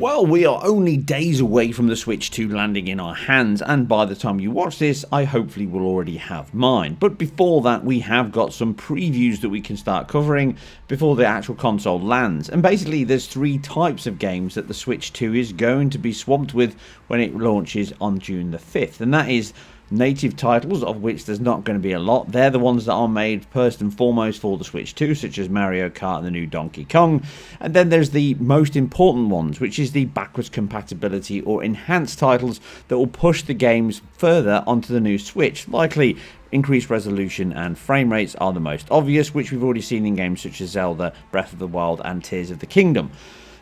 Well, we are only days away from the Switch 2 landing in our hands, and by the time you watch this, I hopefully will already have mine. But before that, we have got some previews that we can start covering before the actual console lands. And basically, there's three types of games that the Switch 2 is going to be swamped with when it launches on June the 5th, and that is native titles, of which there's not going to be a lot. They're the ones that are made first and foremost for the Switch 2, such as Mario Kart and the new Donkey Kong. And then there's the most important ones, which is the backwards compatibility or enhanced titles that will push the games further onto the new Switch. Likely increased resolution and frame rates are the most obvious, which we've already seen in games such as Zelda, Breath of the Wild and Tears of the Kingdom.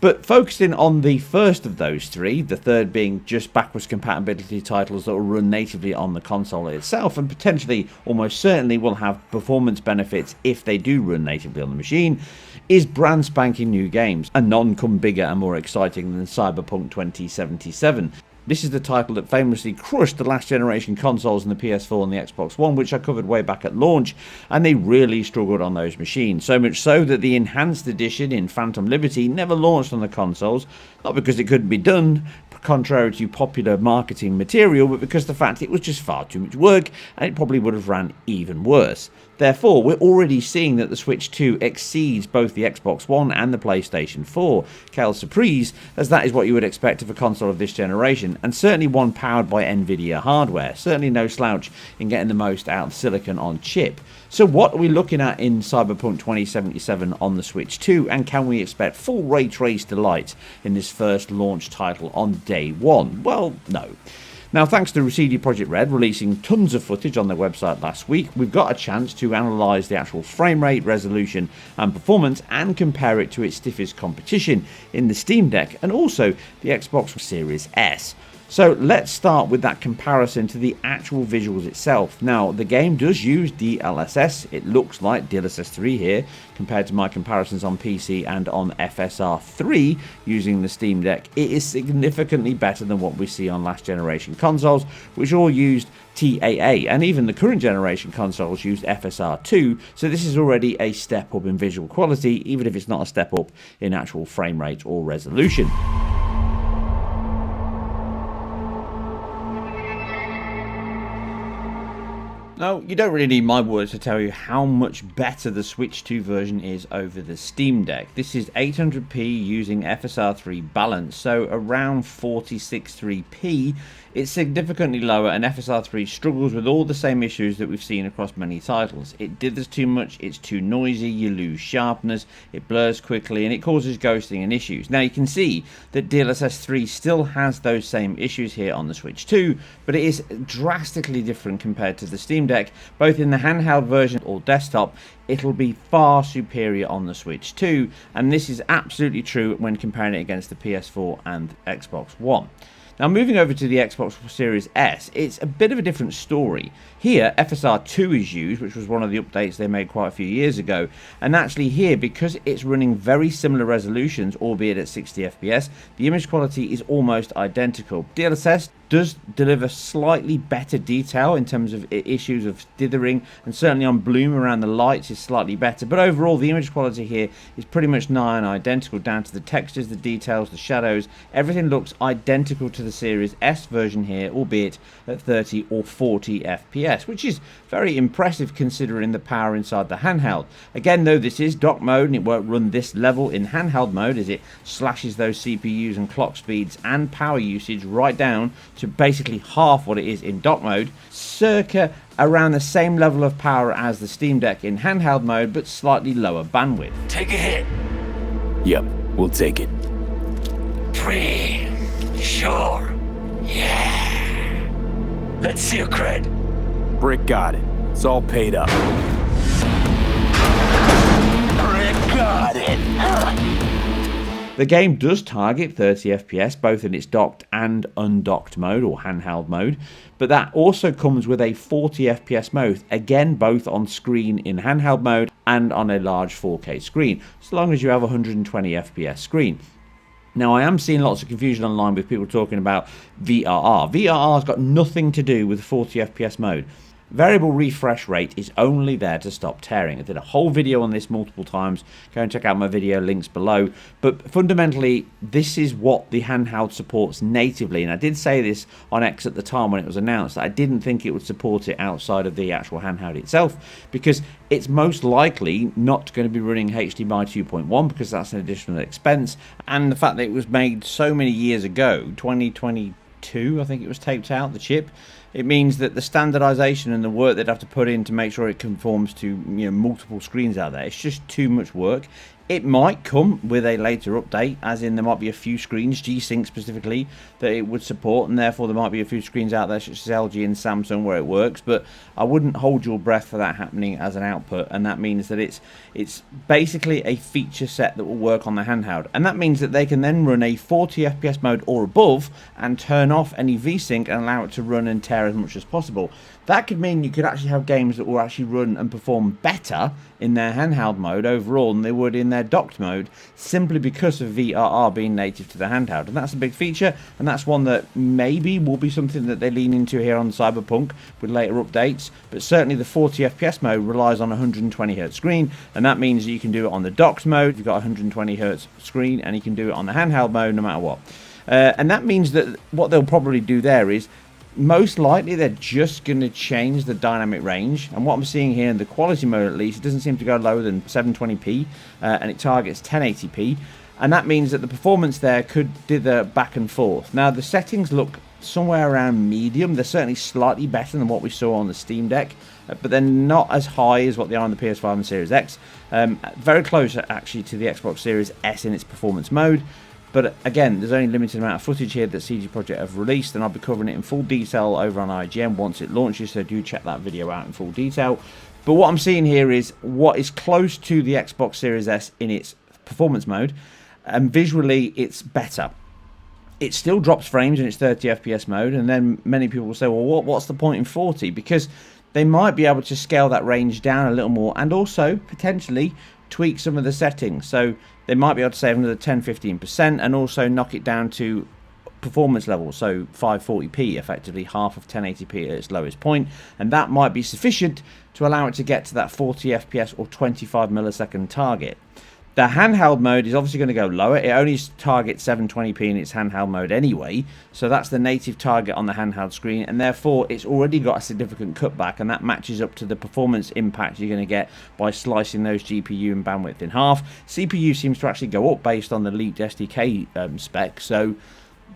But focusing on the first of those three, the third being just backwards compatibility titles that will run natively on the console itself and potentially, almost certainly, will have performance benefits if they do run natively on the machine, is brand spanking new games, and none come bigger and more exciting than Cyberpunk 2077. This is the title that famously crushed the last generation consoles in the PS4 and the Xbox One, which I covered way back at launch, and they really struggled on those machines. So much so that the enhanced edition in Phantom Liberty never launched on the consoles, not because it couldn't be done, contrary to popular marketing material, but because the fact it was just far too much work and it probably would have ran even worse. Therefore, we're already seeing that the Switch 2 exceeds both the Xbox One and the PlayStation 4. Quelle surprise, as that is what you would expect of a console of this generation, and certainly one powered by Nvidia hardware. Certainly no slouch in getting the most out of silicon on chip. So what are we looking at in Cyberpunk 2077 on the Switch 2, and can we expect full ray trace delight in this first launch title on day one? Well, no. Now, thanks to Projekt Red releasing tons of footage on their website last week, we've got a chance to analyse the actual frame rate, resolution and performance and compare it to its stiffest competition in the Steam Deck and also the Xbox Series S. So let's start with that comparison to the actual visuals itself. Now, the game does use DLSS. It looks like DLSS 3 here, compared to my comparisons on PC and on FSR 3 using the Steam Deck. It is significantly better than what we see on last generation consoles, which all used TAA, and even the current generation consoles used FSR 2, so this is already a step up in visual quality, even if it's not a step up in actual frame rate or resolution. Now, you don't really need my words to tell you how much better the Switch 2 version is over the Steam Deck. This is 800p using FSR 3 balance, so around 46.3p. It's significantly lower, and FSR 3 struggles with all the same issues that we've seen across many titles. It dithers too much, it's too noisy, you lose sharpness, it blurs quickly, and it causes ghosting and issues. Now, you can see that DLSS 3 still has those same issues here on the Switch 2, but it is drastically different compared to the Steam Deck. Both in the handheld version or desktop, it'll be far superior on the Switch 2, and this is absolutely true when comparing it against the PS4 and Xbox One. Now, moving over to the Xbox Series S, it's a bit of a different story. Here, FSR 2 is used, which was one of the updates they made quite a few years ago. And actually here, because it's running very similar resolutions, albeit at 60 FPS, the image quality is almost identical. DLSS does deliver slightly better detail in terms of issues of dithering, and certainly on bloom around the lights is slightly better. But overall, the image quality here is pretty much nigh on identical, down to the textures, the details, the shadows. Everything looks identical to the Series S version here, albeit at 30 or 40 FPS, which is very impressive considering the power inside the handheld. Again, though, this is dock mode and it won't run this level in handheld mode, as it slashes those CPUs and clock speeds and power usage right down to basically half what it is in dock mode, circa around the same level of power as the Steam Deck in handheld mode, but slightly lower bandwidth. Take a hit. Yep, we'll take it. 3. Sure. Yeah. Let's see your cred. Brick got it. It's all paid up. Rick got it. The game does target 30 FPS, both in its docked and undocked mode, or handheld mode, but that also comes with a 40 FPS mode, again both on screen in handheld mode and on a large 4K screen, so long as you have a 120 FPS screen. Now, I am seeing lots of confusion online with people talking about VRR. VRR's got nothing to do with 40 FPS mode. Variable refresh rate is only there to stop tearing. I did a whole video on this multiple times. Go and check out my video, links below. But fundamentally, this is what the handheld supports natively. And I did say this on X at the time when it was announced, that I didn't think it would support it outside of the actual handheld itself, because it's most likely not going to be running HDMI 2.1 because that's an additional expense. And the fact that it was made so many years ago, 2022, I think it was taped out, the chip, it means that the standardization and the work they'd have to put in to make sure it conforms to, you know, multiple screens out there, it's just too much work. It might come with a later update, as in there might be a few screens, G-Sync specifically, that it would support, and therefore there might be a few screens out there such as LG and Samsung where it works, but I wouldn't hold your breath for that happening as an output, and that means that it's basically a feature set that will work on the handheld, and that means that they can then run a 40 FPS mode or above and turn off any V-Sync and allow it to run and tear as much as possible. That could mean you could actually have games that will actually run and perform better in their handheld mode overall than they would in their docked mode, simply because of VRR being native to the handheld. And that's a big feature, and that's one that maybe will be something that they lean into here on Cyberpunk with later updates. But certainly the 40 FPS mode relies on a 120Hz screen, and that means that you can do it on the docked mode, you've got a 120Hz screen, and you can do it on the handheld mode no matter what. And that means that what they'll probably do there is, most likely they're just going to change the dynamic range, and what I'm seeing here in the quality mode at least, it doesn't seem to go lower than 720p, and it targets 1080p, and that means that the performance there could dither back and forth. Now the settings look somewhere around medium. They're certainly slightly better than what we saw on the Steam Deck, but they're not as high as what they are on the PS5 and Series X. Very close actually to the Xbox Series S in its performance mode. But again, there's only a limited amount of footage here that CD Projekt have released, and I'll be covering it in full detail over on IGN once it launches, so do check that video out in full detail. But what I'm seeing here is what is close to the Xbox Series S in its performance mode, and visually it's better. It still drops frames in its 30 FPS mode, and then many people will say, well, what's the point in 40? Because they might be able to scale that range down a little more, and also potentially tweak some of the settings. So they might be able to save another 10-15% and also knock it down to performance level, so 540p, effectively half of 1080p at its lowest point, and that might be sufficient to allow it to get to that 40 FPS or 25 millisecond target. The handheld mode is obviously going to go lower. It only targets 720p in its handheld mode anyway, so that's the native target on the handheld screen, and therefore it's already got a significant cutback, and that matches up to the performance impact you're going to get by slicing those GPU and bandwidth in half. CPU seems to actually go up based on the leaked SDK spec, so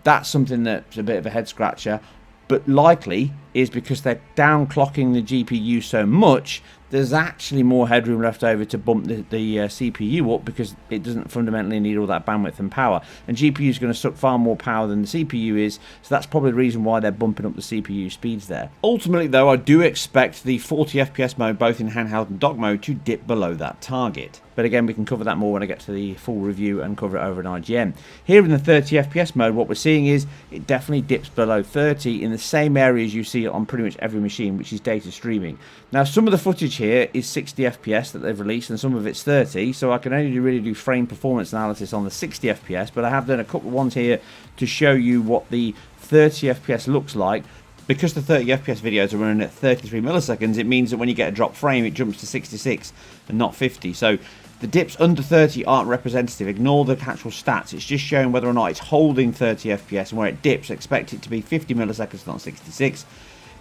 that's something that's a bit of a head scratcher, but likely is because they're downclocking the GPU so much, there's actually more headroom left over to bump the CPU up, because it doesn't fundamentally need all that bandwidth and power. And GPU is going to suck far more power than the CPU is, so that's probably the reason why they're bumping up the CPU speeds there. Ultimately, though, I do expect the 40 FPS mode, both in handheld and dock mode, to dip below that target. But again, we can cover that more when I get to the full review and cover it over in IGN. Here in the 30 FPS mode, what we're seeing is it definitely dips below 30 in the same areas you see on pretty much every machine, which is data streaming. Now, some of the footage here is 60 FPS that they've released, and some of it's 30, so I can only really do frame performance analysis on the 60 FPS, but I have done a couple of ones here to show you what the 30 FPS looks like. Because the 30 FPS videos are running at 33 milliseconds, it means that when you get a drop frame, it jumps to 66 and not 50. So the dips under 30 aren't representative. Ignore the actual stats. It's just showing whether or not it's holding 30 FPS, and where it dips, expect it to be 50 milliseconds, not 66.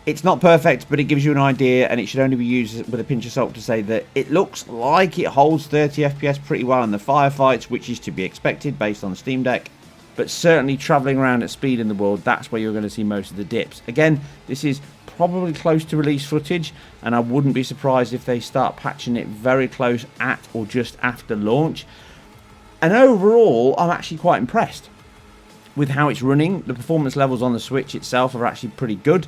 It's not perfect, but it gives you an idea, and it should only be used with a pinch of salt to say that it looks like it holds 30 FPS pretty well in the firefights, which is to be expected based on the Steam Deck. But certainly travelling around at speed in the world, that's where you're going to see most of the dips. Again, this is probably close to release footage, and I wouldn't be surprised if they start patching it very close at or just after launch. And overall, I'm actually quite impressed with how it's running. The performance levels on the Switch itself are actually pretty good,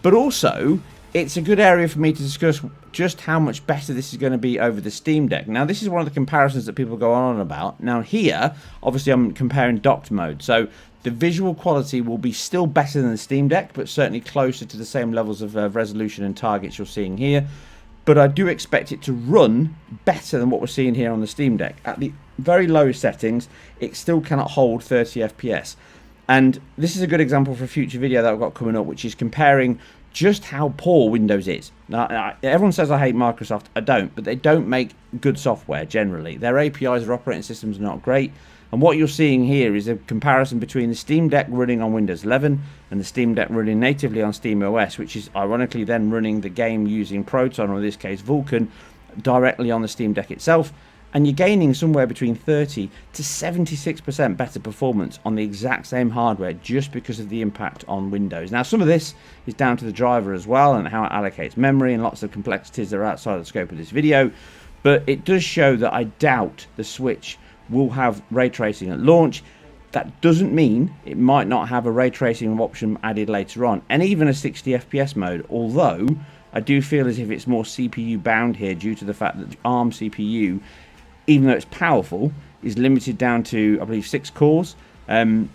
but also it's a good area for me to discuss just how much better this is going to be over the Steam Deck. Now, this is one of the comparisons that people go on about. Now here, obviously I'm comparing docked mode, so the visual quality will be still better than the Steam Deck, but certainly closer to the same levels of resolution and targets you're seeing here. But I do expect it to run better than what we're seeing here on the Steam Deck. At the very low settings, it still cannot hold 30 FPS. And this is a good example for a future video that I've got coming up, which is comparing just how poor Windows is. Now, everyone says I hate Microsoft. I don't, but they don't make good software generally. Their APIs, their operating systems are not great. And what you're seeing here is a comparison between the Steam Deck running on Windows 11 and the Steam Deck running natively on SteamOS, which is ironically then running the game using Proton, or in this case Vulkan, directly on the Steam Deck itself. And you're gaining somewhere between 30 to 76% better performance on the exact same hardware just because of the impact on Windows. Now, some of this is down to the driver as well and how it allocates memory and lots of complexities that are outside of the scope of this video. But it does show that I doubt the Switch will have ray tracing at launch. That doesn't mean it might not have a ray tracing option added later on, and even a 60 FPS mode, although I do feel as if it's more CPU bound here due to the fact that the ARM CPU, even though it's powerful, is limited down to, I believe, 6 cores,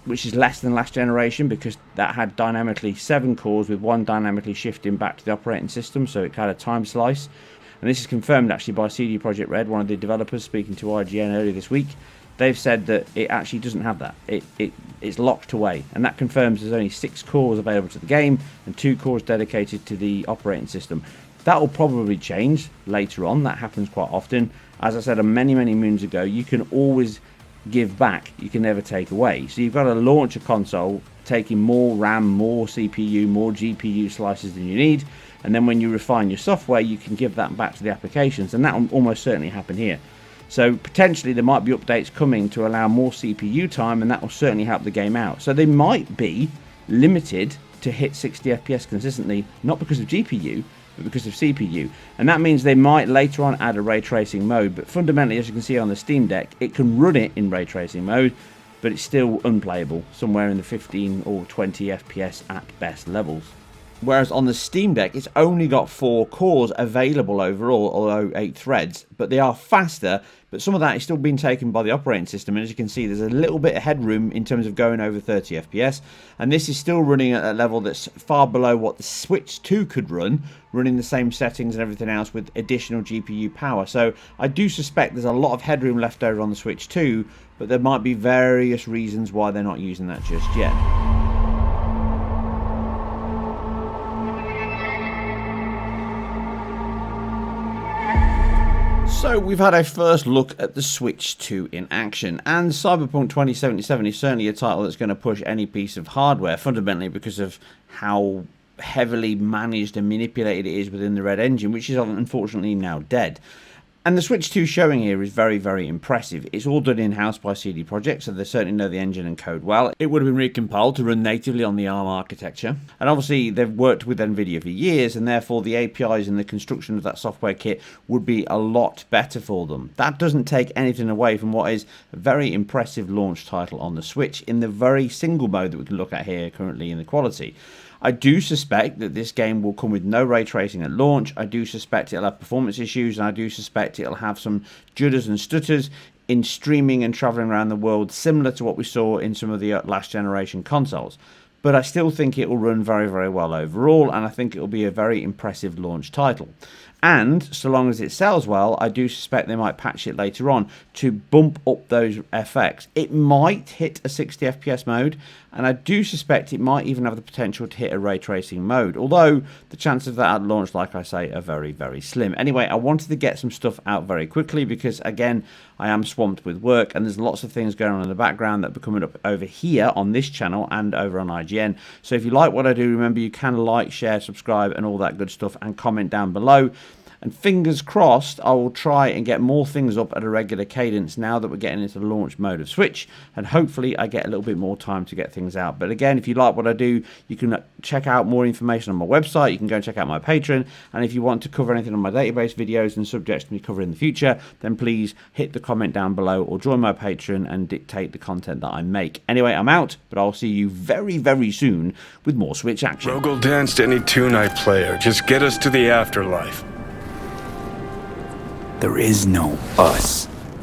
which is less than last generation because that had dynamically 7 cores with 1 dynamically shifting back to the operating system, so it had a time slice. And this is confirmed actually by CD Projekt Red, one of the developers, speaking to IGN earlier this week. They've said that it actually doesn't have that. It's locked away, and that confirms there's only 6 cores available to the game and 2 cores dedicated to the operating system. That will probably change later on. That happens quite often. As I said many moons ago, you can always give back, you can never take away. So you've got to launch a console taking more RAM, more CPU, more GPU slices than you need, and then when you refine your software, you can give that back to the applications, and that will almost certainly happen here. So potentially there might be updates coming to allow more CPU time, and that will certainly help the game out. So they might be limited to hit 60 FPS consistently, not because of GPU, but because of CPU. And that means they might later on add a ray tracing mode, but fundamentally, as you can see on the Steam Deck, it can run it in ray tracing mode, but it's still unplayable, somewhere in the 15 or 20 FPS at best levels. Whereas on the Steam Deck, it's only got 4 cores available overall, although 8 threads, but they are faster, but some of that is still being taken by the operating system, and as you can see, there's a little bit of headroom in terms of going over 30 FPS, and this is still running at a level that's far below what the Switch 2 could run, running the same settings and everything else with additional GPU power. So I do suspect there's a lot of headroom left over on the Switch 2, but there might be various reasons why they're not using that just yet. So we've had a first look at the Switch 2 in action, and Cyberpunk 2077 is certainly a title that's going to push any piece of hardware, fundamentally because of how heavily managed and manipulated it is within the Red engine, which is unfortunately now dead. And the Switch 2 showing here is very impressive. It's all done in-house by CD Projekt, so they certainly know the engine and code well. It would have been recompiled to run natively on the ARM architecture. And obviously they've worked with NVIDIA for years, and therefore the APIs and the construction of that software kit would be a lot better for them. That doesn't take anything away from what is a very impressive launch title on the Switch in the very single mode that we can look at here currently in the quality. I do suspect that this game will come with no ray tracing at launch. I do suspect it'll have performance issues, and I do suspect it'll have some judders and stutters in streaming and traveling around the world, similar to what we saw in some of the last generation consoles. But I still think it will run very well overall, and I think it will be a very impressive launch title. And so long as it sells well, I do suspect they might patch it later on to bump up those FX. It might hit a 60 FPS mode, and I do suspect it might even have the potential to hit a ray tracing mode, although the chances of that at launch, like I say, are very slim. Anyway, I wanted to get some stuff out very quickly because, again, I am swamped with work, and there's lots of things going on in the background that are coming up over here on this channel and over on IGN. So if you like what I do, remember you can like, share, subscribe, and all that good stuff, and comment down below. And fingers crossed, I will try and get more things up at a regular cadence now that we're getting into the launch mode of Switch, and hopefully I get a little bit more time to get things out. But again, if you like what I do, you can check out more information on my website, you can go and check out my Patreon, and if you want to cover anything on my database videos and subjects to be covered in the future, then please hit the comment down below or join my Patreon and dictate the content that I make. Anyway, I'm out, but I'll see you very soon with more Switch action. Rogue will dance to any tune I play her. Just get us to the afterlife. There is no us.